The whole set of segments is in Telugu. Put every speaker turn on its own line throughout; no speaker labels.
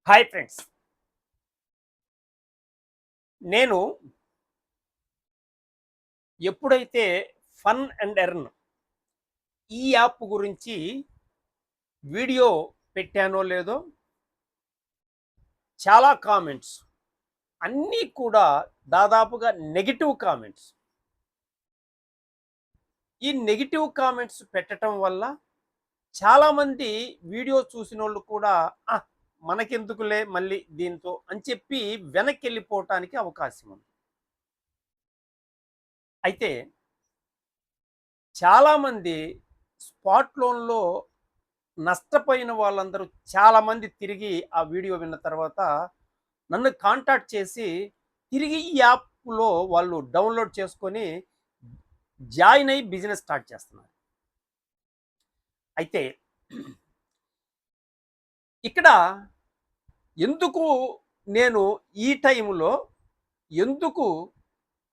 Hi friends. నేను ఎప్పుడైతే ఫన్ అండ్ ఎర్న్ ఈ యాప్ గురించి వీడియో పెట్టానో లేదో చాలా కామెంట్స్ అన్నీ కూడా దాదాపుగా నెగెటివ్ కామెంట్స్. ఈ నెగెటివ్ కామెంట్స్ పెట్టడం వల్ల చాలామంది వీడియో చూసినోళ్ళు కూడా "ఆ, మనకెందుకులే మళ్ళీ దీంతో" అని చెప్పి వెనక్కి వెళ్ళిపోవటానికి అవకాశం ఉంది. అయితే చాలామంది స్పాట్ లోన్‌లో నష్టపోయిన వాళ్ళందరూ చాలామంది తిరిగి ఆ వీడియో విన్న తర్వాత నన్ను కాంటాక్ట్ చేసి తిరిగి ఈ యాప్‌లో వాళ్ళు డౌన్‌లోడ్ చేసుకొని జాయిన్ అయ్యి బిజినెస్ స్టార్ట్ చేస్తున్నారు. అయితే ఇక్కడ ఎందుకు నేను ఈ టైంలో ఎందుకు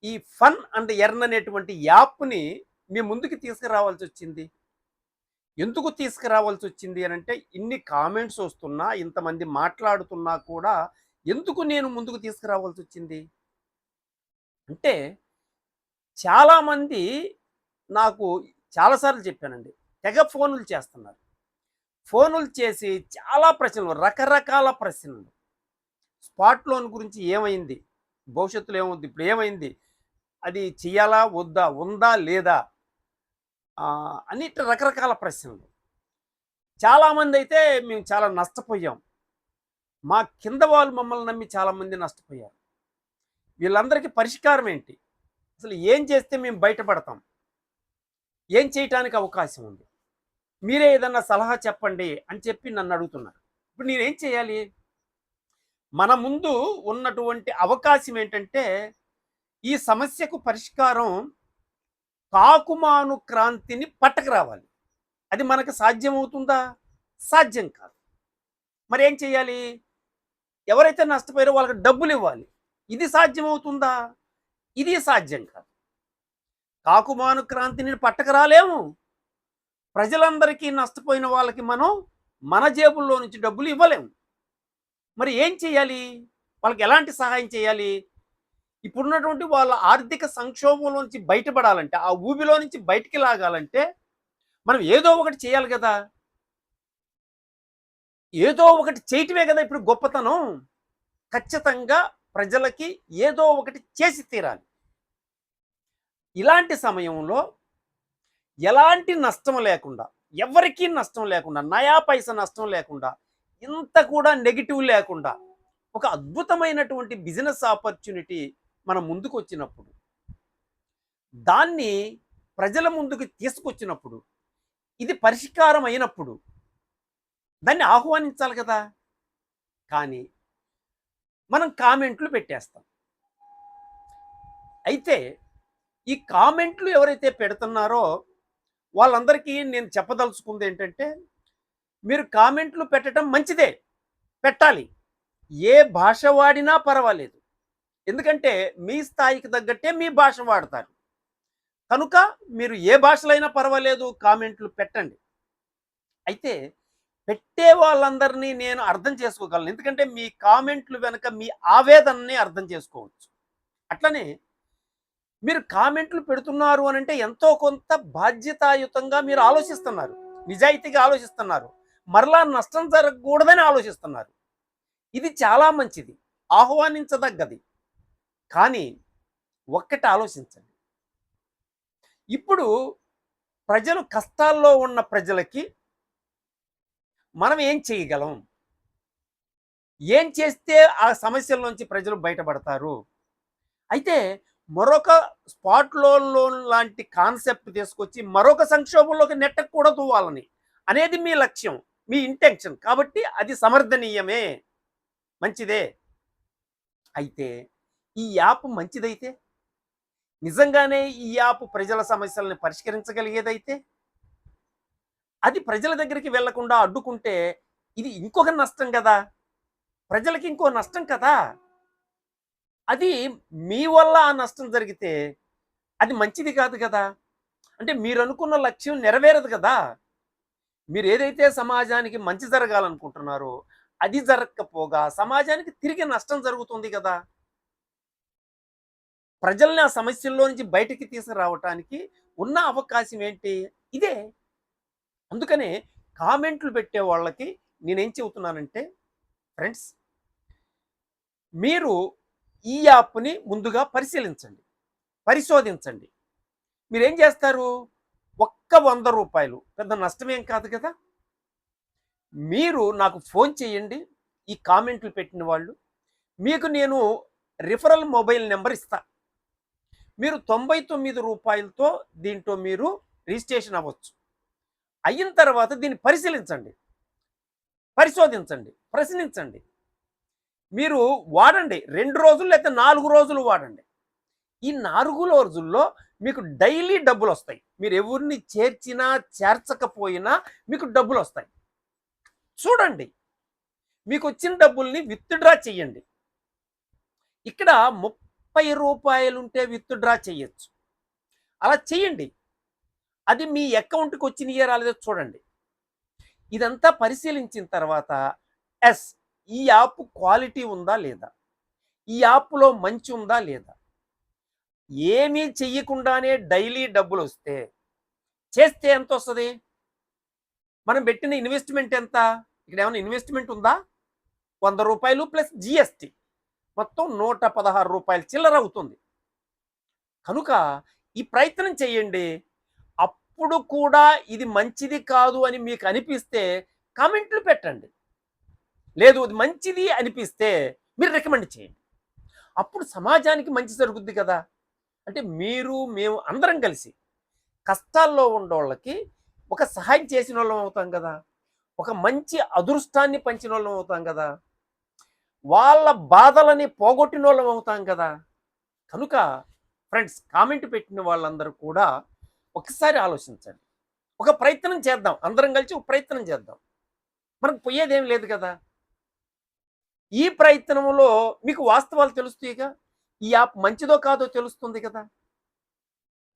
ఈ ఫన్ అండ్ ఎర్న్ అనేటువంటి యాప్‌ని మీ ముందుకు తీసుకురావాల్సొచ్చింది? ఎందుకు తీసుకురావాల్సొచ్చింది అనంటే, ఇన్ని కామెంట్స్ వస్తున్నా, ఇంతమంది మాట్లాడుతున్నా కూడా ఎందుకు నేను ముందుకు తీసుకురావాల్సొచ్చింది? అంటే చాలామంది నాకు చాలా సార్లు చెప్పానండి. తెగ ఫోనులు చేస్తున్నారు. ఫోనులు చేసి చాలా ప్రశ్నలు, రకరకాల ప్రశ్నలు. స్పాట్ లోన్ గురించి ఏమైంది? భవిష్యత్తులో ఏమవుద్ది? ఇప్పుడు ఏమైంది? అది చెయ్యాలా? వద్దా? ఉందా? లేదా? అని ఇట్లా రకరకాల ప్రశ్నలు. చాలామందైతే మేము చాలా నష్టపోయాం. మా కింద వాళ్ళు మమ్మల్ని నమ్మి చాలామంది నష్టపోయారు. వీళ్ళందరికీ పరిష్కారం ఏంటి? అసలు ఏం చేస్తే మేము బయటపడతాం? ఏం చేయటానికి అవకాశం ఉంది? మీరే ఏదన్నా సలహా చెప్పండి అని చెప్పి నన్ను అడుగుతున్నారు. ఇప్పుడు నేనేం చేయాలి? మన ముందు ఉన్నటువంటి అవకాశం ఏంటంటే, ఈ సమస్యకు పరిష్కారం కాకుమాను క్రాంతిని పట్టకరావాలి. అది మనకు సాధ్యమవుతుందా? సాధ్యం కాదు. మరేం చేయాలి? ఎవరైతే నష్టపోయారో వాళ్ళకి డబ్బులివ్వాలి. ఇది సాధ్యమవుతుందా? ఇది సాధ్యం కాదు. కాకుమాను క్రాంతిని పట్టకరాలేము. ప్రజలందరికీ నష్టపోయిన వాళ్ళకి మనం మన జేబుల్లో నుంచి డబ్బులు ఇవ్వలేము. మరి ఏం చేయాలి? వాళ్ళకి ఎలాంటి సహాయం చేయాలి? ఇప్పుడున్నటువంటి వాళ్ళ ఆర్థిక సంక్షోభంలో నుంచి బయటపడాలంటే, ఆ ఊబిలో నుంచి బయటికి లాగాలంటే మనం ఏదో ఒకటి చేయాలి గదా! ఏదో ఒకటి చేయటమే గదా ఇప్పుడు గొప్పతనం. ఖచ్చితంగా ప్రజలకి ఏదో ఒకటి చేసి తీరాలి. ఇలాంటి సమయంలో ఎలాంటి నష్టం లేకుండా, ఎవ్వరికీ నష్టం లేకుండా, నయా పైసా నష్టం లేకుండా, ఇంత కూడా నెగెటివ్ లేకుండా, ఒక అద్భుతమైనటువంటి బిజినెస్ ఆపర్చునిటీ మన ముందుకొచ్చినప్పుడు, దాన్ని ప్రజల ముందుకు తీసుకొచ్చినప్పుడు, ఇది పరిష్కారం అయినప్పుడు, దాన్ని ఆహ్వానించాలి కదా! కానీ మనం కామెంట్లు పెట్టేస్తాం. అయితే ఈ కామెంట్లు ఎవరైతే పెడుతున్నారో వాళ్ళందరికీ నేను చెప్పదలుచుకుంది ఏంటంటే, మీరు కామెంట్లు పెట్టడం మంచిదే. పెట్టాలి. ఏ భాష వాడినా పర్వాలేదు. ఎందుకంటే మీ స్థాయికి తగ్గట్టే మీ భాష వాడతారు. కనుక మీరు ఏ భాషలో అయినా పర్వాలేదు కామెంట్లు పెట్టండి. అయితే పెట్టే వాళ్ళందరినీ నేను అర్థం చేసుకోగలను. ఎందుకంటే మీ కామెంట్లు వెనక మీ ఆవేదనని అర్థం చేసుకోవచ్చు. అట్లనే మీరు కామెంట్లు పెడుతున్నారు అనంటే ఎంతో కొంత బాధ్యతాయుతంగా మీరు ఆలోచిస్తున్నారు. నిజాయితీగా ఆలోచిస్తున్నారు. మరలా నష్టం జరగకూడదని ఆలోచిస్తున్నారు. ఇది చాలా మంచిది. ఆహ్వానించదగ్గది. కానీ ఒక్కటి ఆలోచించండి. ఇప్పుడు ప్రజలు కష్టాల్లో ఉన్న ప్రజలకి మనం ఏం చేయగలం? ఏం చేస్తే ఆ సమస్యల నుంచి ప్రజలు బయటపడతారు? అయితే మరొక స్పాట్ లోన్ లాంటి కాన్సెప్ట్ తీసుకొచ్చి మరొక సంక్షోభంలోకి నెట్టకూడదు వాళ్ళని అనేది మీ లక్ష్యం, మీ ఇంటెన్షన్. కాబట్టి అది సమర్థనీయమే, మంచిదే. అయితే ఈ యాప్ మంచిదైతే, నిజంగానే ఈ యాప్ ప్రజల సమస్యలను పరిష్కరించగలిగేదైతే, అది ప్రజల దగ్గరికి వెళ్లకుండా అడ్డుకుంటే ఇది ఇంకొక నష్టం కదా! ప్రజలకి ఇంకో నష్టం కదా! అది మీ వల్ల ఆ నష్టం జరిగితే అది మంచిది కాదు కదా! అంటే మీరనుకున్న లక్ష్యం నెరవేరదు కదా! మీరేదైతే సమాజానికి మంచి జరగాలనుకుంటున్నారో అది జరగకపోగా సమాజానికి తిరిగి నష్టం జరుగుతుంది కదా. ప్రజల్ని ఆ సమస్యల్లో నుంచి బయటికి తీసుకురావటానికి ఉన్న అవకాశం ఏంటి? ఇదే. అందుకనే కామెంట్లు పెట్టే వాళ్ళకి నేనేం చెబుతున్నానంటే, ఫ్రెండ్స్, మీరు ఈ యాప్‌ని ముందుగా పరిశీలించండి. పరిశోధించండి. మీరేం చేస్తారు? ఒక్క రూ. 100 పెద్ద నష్టమేం కాదు కదా. మీరు నాకు ఫోన్ చేయండి. ఈ కామెంట్లు పెట్టిన వాళ్ళు. మీకు నేను రిఫరల్ మొబైల్ నంబర్ ఇస్తా. మీరు రూ. 99తో దీంట్లో మీరు రిజిస్ట్రేషన్ అవ్వచ్చు. అయిన తర్వాత దీన్ని పరిశీలించండి. పరిశోధించండి. ప్రశ్నించండి. మీరు వాడండి. 2 రోజులు లేకపోతే 4 రోజులు వాడండి. ఈ 4 రోజుల్లో మీకు డైలీ డబ్బులొస్తాయి. మీరు ఎవరిని చేర్చినా, చేర్చకపోయినా మీకు డబ్బులొస్తాయి. చూడండి. మీకొచ్చిన డబ్బుల్ని విత్‌డ్రా చెయ్యండి. ఇక్కడ రూ. 30 ఉంటే విత్‌డ్రా చెయ్యొచ్చు. అలా చేయండి. అది మీ అకౌంట్‌కి వచ్చినయో రాలేదో చూడండి. ఇదంతా పరిశీలించిన తర్వాత యెస్, ఈ యాప్ క్వాలిటీ ఉందా లేదా? ఈ యాప్‌లో మంచి ఉందా లేదా? ఏమీ చెయ్యకుండానే డైలీ డబ్బులొస్తే, చేస్తే ఎంతొస్తది? మనం పెట్టిన ఇన్వెస్ట్‌మెంట్ ఎంత? ఇక్కడేమన్నా ఇన్వెస్ట్‌మెంట్ ఉందా? రూ. 100 ప్లస్ జీఎస్టీ. మొత్తం రూ. 116 చిల్లర అవుతుంది. కనుక ఈ ప్రయత్నం చేయండి. అప్పుడు కూడా ఇది మంచిది కాదు అని మీకు అనిపిస్తే కామెంట్లు పెట్టండి. లేదు ఇది మంచిది అనిపిస్తే మీరు రికమెండ్ చేయండి. అప్పుడు సమాజానికి మంచి జరుగుద్ది కదా. అంటే మీరు, మేము అందరం కలిసి కష్టాల్లో ఉన్నోళ్ళకి ఒక సహాయం చేసినోళ్ళం అవుతాం కదా. ఒక మంచి అదృష్టాన్ని పంచినోళ్ళం అవుతాం కదా. వాళ్ళ బాధలని పోగొట్టినోళ్ళం అవుతాం కదా. కనుక ఫ్రెండ్స్, కామెంట్ పెట్టిన వాళ్ళందరూ కూడా ఒకసారి ఆలోచించండి. ఒక ప్రయత్నం చేద్దాం. అందరం కలిసి ఒక ప్రయత్నం చేద్దాం. మనకు పోయేదేం లేదు కదా. ఈ ప్రయత్నంలో మీకు వాస్తవాలు తెలుస్తాయిగా. ఈ యాప్ మంచిదో కాదో తెలుస్తుంది కదా.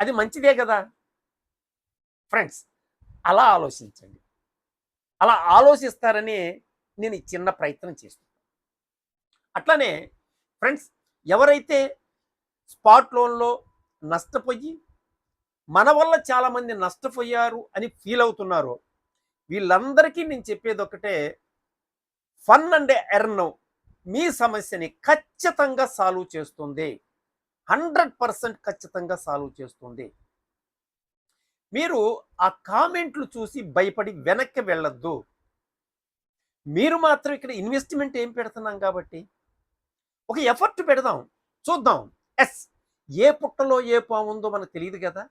అది మంచిదే కదా. ఫ్రెండ్స్, అలా ఆలోచించండి. అలా ఆలోచిస్తారని నేను ఈ చిన్న ప్రయత్నం చేస్తున్నాను. అట్లానే ఫ్రెండ్స్, ఎవరైతే స్పాట్ లోన్‌లో నష్టపోయి మన వల్ల చాలామంది నష్టపోయారు అని ఫీల్ అవుతున్నారో వీళ్ళందరికీ నేను చెప్పేదొక్కటే, ఫన్ అండ్ ఎర్న్ మీ సమస్యని ఖచ్చితంగా సాల్వ్ చేస్తుంది. 100% ఖచ్చితంగా సాల్వ్ చేస్తుంది. మీరు ఆ కామెంట్లు చూసి భయపడి వెనక్కి వెళ్ళొద్దు. మీరు మాత్రం ఇక్కడ ఇన్వెస్ట్‌మెంట్ ఏం పెడుతున్నాం కాబట్టి ఒక ఎఫర్ట్ పెడదాం. చూద్దాం. యెస్, ఏ పుట్టలో ఏ పాముందో మనకు తెలీదు కదా.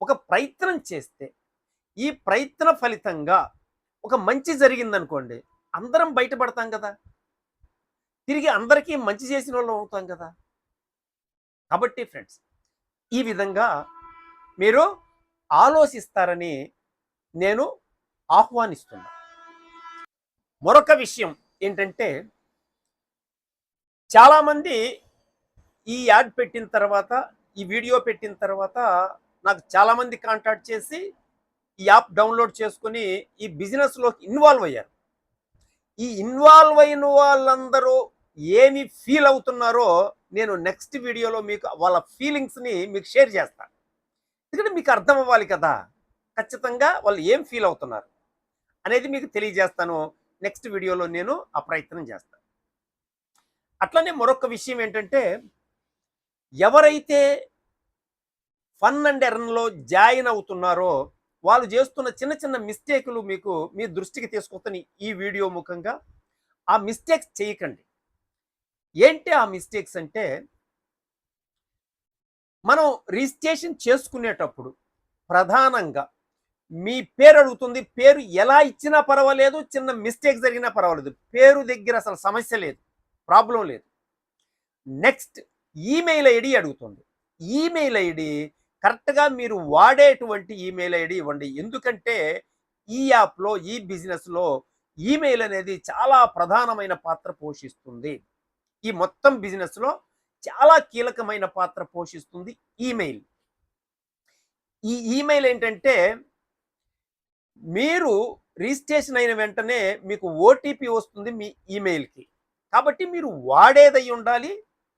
ఒక ప్రయత్నం చేస్తే ఈ ప్రయత్న ఫలితంగా ఒక మంచి జరిగిందనుకోండి, అందరం బయటపడతాం కదా. తిరిగి అందరికీ మంచి చేసినోళ్ళం అవుతాం కదా. కాబట్టి ఫ్రెండ్స్, ఈ విధంగా మీరు ఆలోచిస్తారని నేను ఆహ్వానిస్తున్నా. మరొక విషయం ఏంటంటే, చాలామంది ఈ యాడ్ పెట్టిన తర్వాత, ఈ వీడియో పెట్టిన తర్వాత నాకు చాలామంది కాంటాక్ట్ చేసి ఈ యాప్ డౌన్లోడ్ చేసుకొని ఈ బిజినెస్‌లోకి ఇన్వాల్వ్ అయ్యారు. ఈ ఇన్వాల్వ్ అయిన వాళ్ళందరూ ఏమి ఫీల్ అవుతున్నారో నేను నెక్స్ట్ వీడియోలో మీకు వాళ్ళ ఫీలింగ్స్‌ని మీకు షేర్ చేస్తాను. ఎందుకంటే మీకు అర్థం అవ్వాలి కదా. ఖచ్చితంగా వాళ్ళు ఏం ఫీల్ అవుతున్నారు అనేది మీకు తెలియజేస్తాను. నెక్స్ట్ వీడియోలో నేను ఆ ప్రయత్నం చేస్తాను. అట్లనే మరొక విషయం ఏంటంటే, ఎవరైతే ఫన్ అండ్ ఎర్న్‌లో జాయిన్ అవుతున్నారో వాళ్ళు చేస్తున్న చిన్న చిన్న మిస్టేకులు మీకు మీ దృష్టికి తీసుకొస్తాను ఈ వీడియో ముఖంగా. ఆ మిస్టేక్స్ చేయకండి. ఏంటి ఆ మిస్టేక్స్ అంటే, మనం రిజిస్ట్రేషన్ చేసుకునేటప్పుడు ప్రధానంగా మీ పేరు అడుగుతుంది. పేరు ఎలా ఇచ్చినా పర్వాలేదు, చిన్న మిస్టేక్ జరిగినా పర్వాలేదు. పేరు దగ్గర అసలు సమస్య లేదు, ప్రాబ్లం లేదు. నెక్స్ట్ ఈమెయిల్ ఐడి అడుగుతుంది. ఈమెయిల్ ఐడి కరెక్ట్‌గా మీరు వాడేటువంటి ఈమెయిల్ ఐడి ఇవ్వండి. ఎందుకంటే ఈ యాప్‌లో, ఈ బిజినెస్‌లో ఈమెయిల్ అనేది చాలా ప్రధానమైన పాత్ర పోషిస్తుంది. ఈ మొత్తం బిజినెస్‌లో చాలా కీలకమైన పాత్ర పోషిస్తుంది ఈమెయిల్. ఈ ఈమెయిల్ ఏంటంటే, మీరు రిజిస్ట్రేషన్ అయిన వెంటనే మీకు ఓటీపీ వస్తుంది మీ ఈమెయిల్కి. కాబట్టి మీరు వాడేదై ఉండాలి.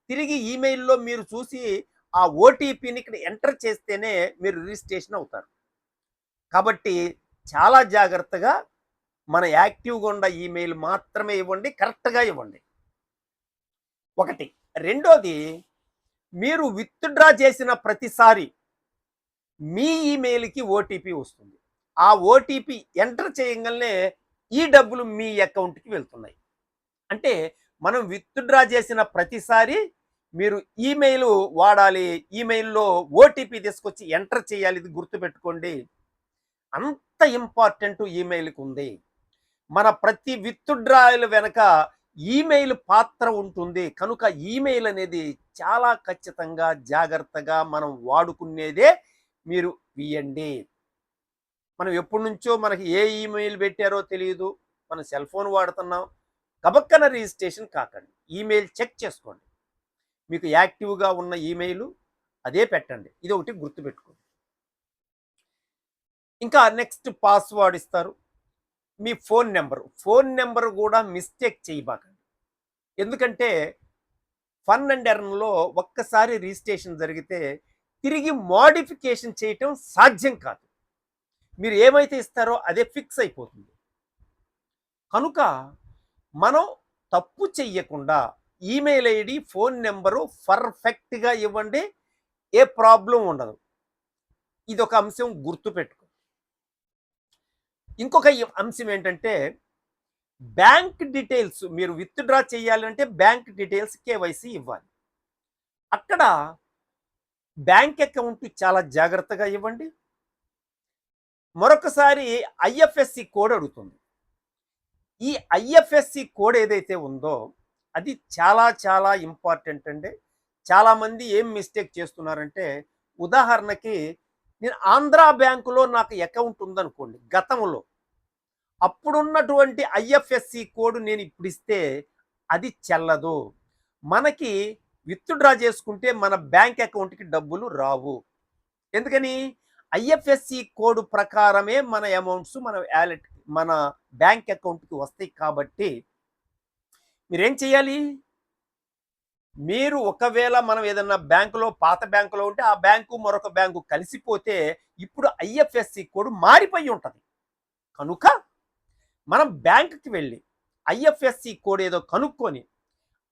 తిరిగి ఈమెయిల్‌లో మీరు చూసి ఆ ఓటీపీని ఇక్కడ ఎంటర్ చేస్తేనే మీరు రిజిస్ట్రేషన్ అవుతారు. కాబట్టి చాలా జాగ్రత్తగా మన యాక్టివ్‌గా ఉన్న ఈమెయిల్ మాత్రమే ఇవ్వండి. కరెక్ట్‌గా ఇవ్వండి. ఒకటి. రెండోది, మీరు విత్‌డ్రా చేసిన ప్రతిసారి మీ ఈమెయిల్‌కి ఓటీపీ వస్తుంది. ఆ ఓటీపీ ఎంటర్ చేయంగాల్నే ఈ డబ్బులు మీ అకౌంట్‌కి వెళ్తున్నాయి. అంటే మనం విత్‌డ్రా చేసిన ప్రతిసారి మీరు ఈమెయిల్ వాడాలి. ఈమెయిల్‌లో ఓటీపీ తీసుకొచ్చి ఎంటర్ చేయాలి. ఇది గుర్తుపెట్టుకోండి. అంత ఇంపార్టెంట్ ఈమెయిల్‌కి ఉంది. మన ప్రతి విత్‌డ్రాయల్ వెనక ఈమెయిల్ పాత్ర ఉంటుంది. కనుక ఈమెయిల్ అనేది చాలా ఖచ్చితంగా, జాగ్రత్తగా మనం వాడుకునేదే మీరు ఇయ్యండి. మనం ఎప్పటినుంచో మనకి ఏ ఈమెయిల్ పెట్టారో తెలియదు. మనం సెల్ ఫోన్ వాడుతున్నాం. గబక్కన రిజిస్ట్రేషన్ కాకండి. ఈమెయిల్ చెక్ చేసుకోండి. మీకు యాక్టివ్‌గా ఉన్న ఈమెయిల్ అదే పెట్టండి. ఇదొకటి గుర్తుపెట్టుకోండి. ఇంకా నెక్స్ట్ పాస్వర్డ్ ఇస్తారు. మీ ఫోన్ నెంబర్ కూడా మిస్టేక్ చేయబాకండి. ఎందుకంటే ఫన్ అండ్ ఎర్న్‌లో ఒక్కసారి రిజిస్ట్రేషన్ జరిగితే తిరిగి మోడిఫికేషన్ చేయటం సాధ్యం కాదు. మీరు ఏమైతే ఇస్తారో అదే ఫిక్స్ అయిపోతుంది. కనుక మనం తప్పు చెయ్యకుండా ఈమెయిల్ ఐడి, ఫోన్ నెంబరు పర్ఫెక్ట్‌గా ఇవ్వండి. ఏ ప్రాబ్లమ్ ఉండదు. ఇదొక అంశం గుర్తుపెట్టుకో. ఇంకొక అంశం ఏంటంటే బ్యాంక్ డీటెయిల్స్ మీరు విత్‌డ్రా చేయాలంటే బ్యాంక్ డీటెయిల్స్ కేవైసీ ఇవ్వాలి. అక్కడ బ్యాంక్ అకౌంట్ చాలా జాగ్రత్తగా ఇవ్వండి. మరొకసారి ఐఎఫ్ఎస్సి కోడ్ అడుగుతుంది. ఈ ఐఎఫ్ఎస్సి కోడ్ ఏదైతే ఉందో అది చాలా చాలా ఇంపార్టెంట్ అండి. చాలామంది ఏం మిస్టేక్ చేస్తున్నారంటే ఉదాహరణకి నేను ఆంధ్ర బ్యాంకులో నాకు అకౌంట్ ఉందనుకోండి గతంలో. అప్పుడున్నటువంటి ఐఎఫ్ఎస్సి కోడ్ నేను ఇప్పుడు ఇస్తే అది చెల్లదు. మనకి విత్‌డ్రా చేసుకుంటే మన బ్యాంక్ అకౌంట్‌కి డబ్బులు రావు. ఎందుకని? ఐఎఫ్ఎస్సి కోడ్ ప్రకారమే మన అమౌంట్స్ మన వాలెట్ మన బ్యాంక్ అకౌంట్‌కి వస్తాయి కాబట్టి మీరేం చేయాలి? మీరు ఒకవేళ మనం ఏదన్నా బ్యాంకులో పాత బ్యాంకులో ఉంటే ఆ బ్యాంకు మరొక బ్యాంకు కలిసిపోతే ఇప్పుడు ఐఎఫ్ఎస్సి కోడ్ మారిపోయి ఉంటది. కనుక మనం బ్యాంక్‌కి వెళ్ళి ఐఎఫ్ఎస్సి కోడ్ ఏదో కనుక్కొని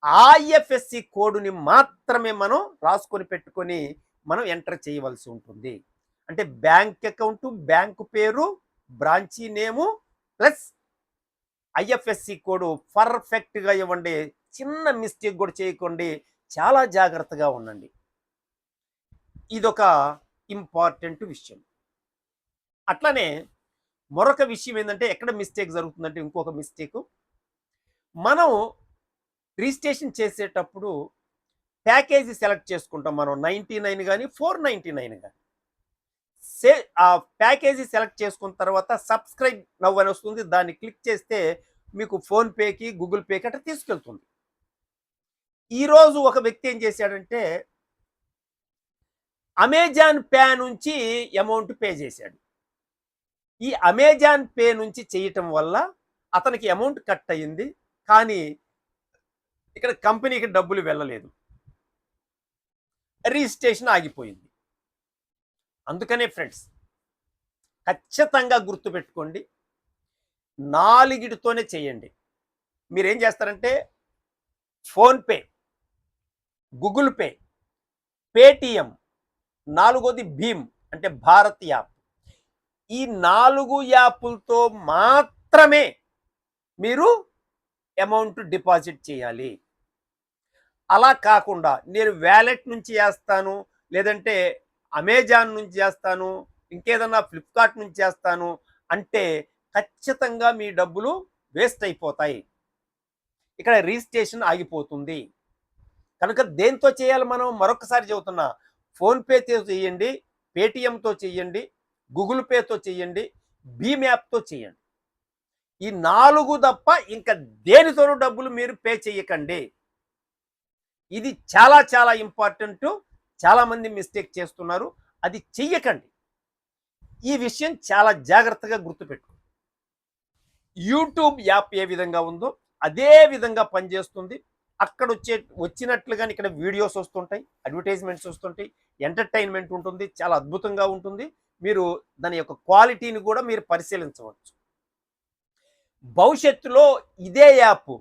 ఆ ఐఎఫ్ఎస్సి కోడ్‌ని మాత్రమే మనం రాసుకొని పెట్టుకొని మనం ఎంటర్ చేయవలసి ఉంటుంది. అంటే బ్యాంక్ అకౌంట్, బ్యాంకు పేరు, బ్రాంచీ నేము ప్లస్ ఐఎఫ్ఎస్సి కోడ్ పర్ఫెక్ట్‌గా ఇవ్వండి. చిన్న మిస్టేక్ కూడా చేయకండి. చాలా జాగ్రత్తగా ఉండండి. ఇదొక ఇంపార్టెంట్ విషయం. అట్లనే మరొక విషయం ఏంటంటే ఎక్కడ మిస్టేక్ జరుగుతుందంటే ఇంకొక మిస్టేకు మనం రిజిస్ట్రేషన్ చేసేటప్పుడు ప్యాకేజీ సెలెక్ట్ చేసుకుంటాం మనం 99 కానీ 499 కానీ ఆ ప్యాకేజీ సెలెక్ట్ చేసుకున్న తర్వాత సబ్స్క్రైబ్ నవ్ అని వస్తుంది. దాన్ని క్లిక్ చేస్తే మీకు ఫోన్పేకి గూగుల్ పేకి అట్లా తీసుకెళ్తుంది. ఈరోజు ఒక వ్యక్తి ఏం చేశాడంటే అమెజాన్ పే నుంచి అమౌంట్ పే చేశాడు. ఈ అమెజాన్ పే నుంచి చేయటం వల్ల అతనికి అమౌంట్ కట్ అయ్యింది. కానీ ఇక్కడ కంపెనీకి డబ్బులు వెళ్ళలేదు. రిజిస్ట్రేషన్ ఆగిపోయింది. అందుకనే ఫ్రెండ్స్ ఖచ్చితంగా గుర్తుపెట్టుకోండి. 4తోనే చేయండి. మీరేం చేస్తారంటే ఫోన్పే, గూగుల్ పే, పేటిఎం, 4వది భీమ్ అంటే భారత్ యాప్. ఈ 4 యాపులతో మాత్రమే మీరు అమౌంట్ డిపాజిట్ చేయాలి. అలా కాకుండా నేను వాలెట్ నుంచి చేస్తాను, లేదంటే అమెజాన్ నుంచి చేస్తాను, ఇంకేదన్నా ఫ్లిప్కార్ట్ నుంచి చేస్తాను అంటే ఖచ్చితంగా మీ డబ్బులు వేస్ట్ అయిపోతాయి. ఇక్కడ రిజిస్ట్రేషన్ ఆగిపోతుంది. కనుక దేంతో చేయాలి మనం? మరొకసారి చెబుతున్నా, ఫోన్పేతో చేయండి, పేటిఎంతో చేయండి, గూగుల్ పేతో చేయండి, భీమ్ యాప్తో చేయండి. ఈ 4 తప్ప ఇంకా దేనితోనూ డబ్బులు మీరు పే చేయకండి. ఇది చాలా చాలా ఇంపార్టెంట్. చాలామంది మిస్టేక్ చేస్తున్నారు. అది చెయ్యకండి. ఈ విషయం చాలా జాగ్రత్తగా గుర్తుపెట్టుకోండి. యూట్యూబ్ యాప్ ఏ విధంగా ఉందో అదే విధంగా పనిచేస్తుంది. అక్కడ వచ్చినట్లుగానే ఇక్కడ వీడియోస్ వస్తుంటాయి, అడ్వర్టైజ్మెంట్స్ వస్తుంటాయి, ఎంటర్టైన్మెంట్ ఉంటుంది, చాలా అద్భుతంగా ఉంటుంది. మీరు దాని యొక్క క్వాలిటీని కూడా మీరు పరిశీలించవచ్చు. భవిష్యత్తులో ఇదే యాప్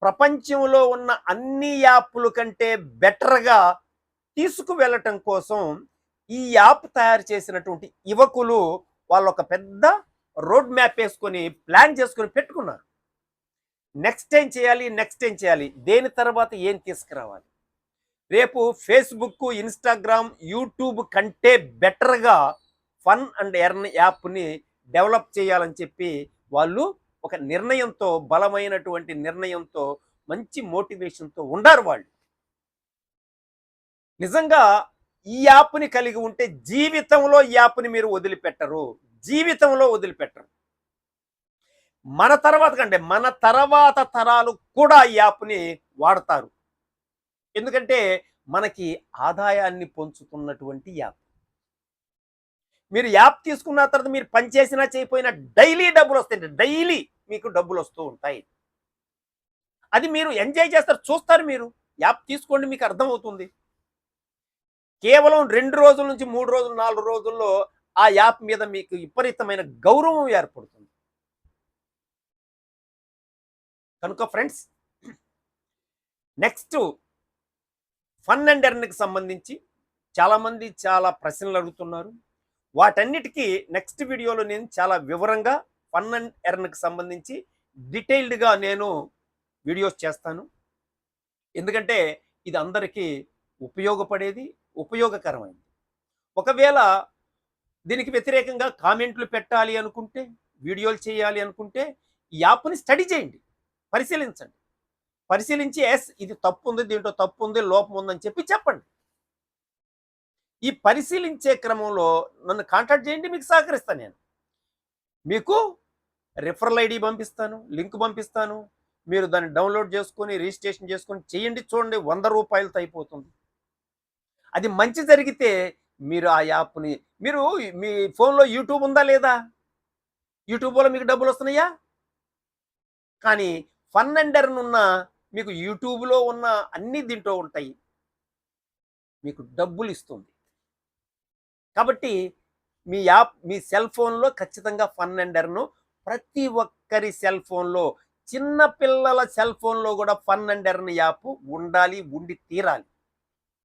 ప్రపంచంలో ఉన్న అన్ని యాప్ల కంటే బెటర్గా తీసుకువెళ్ళటం కోసం ఈ యాప్ తయారు చేసినటువంటి యువకులు వాళ్ళు ఒక పెద్ద రోడ్ మ్యాప్ వేసుకొని ప్లాన్ చేసుకొని పెట్టుకున్నారు. నెక్స్ట్ ఏం చేయాలి, నెక్స్ట్ ఏం చేయాలి, దేని తర్వాత ఏం తీసుకురావాలి. రేపు ఫేస్బుక్, ఇన్స్టాగ్రామ్, యూట్యూబ్ కంటే బెటర్గా ఫన్ అండ్ ఎర్న్ యాప్ని డెవలప్ చేయాలని చెప్పి వాళ్ళు ఒక నిర్ణయంతో, బలమైనటువంటి నిర్ణయంతో, మంచి మోటివేషన్తో ఉండారు వాళ్ళు. నిజంగా ఈ యాప్ని కలిగి ఉంటే జీవితంలో ఈ యాప్ని మీరు వదిలిపెట్టరు, జీవితంలో వదిలిపెట్టరు. మన తర్వాత కంటే మన తర్వాత తరాలు కూడా ఈ యాప్ని వాడతారు. ఎందుకంటే మనకి ఆదాయాన్ని పొందుతున్నటువంటి యాప్. మీరు యాప్ తీసుకున్న తర్వాత మీరు పని చేసినా చేయకపోయినా డైలీ డబ్బులు వస్తాయి, డైలీ మీకు డబ్బులు వస్తూ ఉంటాయి. అది మీరు ఎంజాయ్ చేస్తారు, చూస్తారు. మీరు యాప్ తీసుకోండి, మీకు అర్థమవుతుంది. కేవలం 2 రోజుల నుంచి 3 రోజులు 4 రోజుల్లో ఆ యాప్ మీద మీకు విపరీతమైన గౌరవం ఏర్పడుతుంది. కనుక ఫ్రెండ్స్, నెక్స్ట్ ఫన్ అండ్ ఎర్న్కి సంబంధించి చాలామంది చాలా ప్రశ్నలు అడుగుతున్నారు. వాటన్నిటికీ నెక్స్ట్ వీడియోలో నేను చాలా వివరంగా ఫన్ అండ్ ఎర్న్కి సంబంధించి డీటెయిల్డ్గా నేను వీడియోస్ చేస్తాను. ఎందుకంటే ఇది అందరికీ ఉపయోగపడేది, ఉపయోగకరమైనది. ఒకవేళ దీనికి వ్యతిరేకంగా కామెంట్లు పెట్టాలి అనుకుంటే, వీడియోలు చేయాలి అనుకుంటే ఈ యాప్ని స్టడీ చేయండి, పరిశీలించండి. పరిశీలించి ఎస్ ఇది తప్పు ఉంది, దీంట్లో తప్పు ఉంది, లోపం ఉందని చెప్పి చెప్పండి. ఈ పరిశీలించే క్రమంలో నన్ను కాంటాక్ట్ చేయండి, మీకు సహకరిస్తాను. నేను మీకు రిఫరల్ ఐడి పంపిస్తాను, లింక్ పంపిస్తాను. మీరు దాన్ని డౌన్లోడ్ చేసుకొని రిజిస్ట్రేషన్ చేసుకొని చేయండి. చూడండి, 100 రూపాయలతో అయిపోతుంది. అది మంచి జరిగితే మీరు ఆ యాప్ని మీరు మీ ఫోన్లో యూట్యూబ్ ఉందా లేదా, యూట్యూబ్లో మీకు డబ్బులు వస్తున్నాయా? కానీ ఫన్ అండ్ ఎర్న్ ఉన్న మీకు యూట్యూబ్లో ఉన్న అన్ని దీంట్లో ఉంటాయి, మీకు డబ్బులు ఇస్తుంది. కాబట్టి మీ యాప్ మీ సెల్ ఫోన్లో ఖచ్చితంగా ఫన్ అండ్ ఎర్న్, ప్రతి ఒక్కరి సెల్ ఫోన్లో, చిన్న పిల్లల సెల్ ఫోన్లో కూడా ఫన్ అండ్ ఎర్న్ యాప్ ఉండాలి, ఉండి తీరాలి.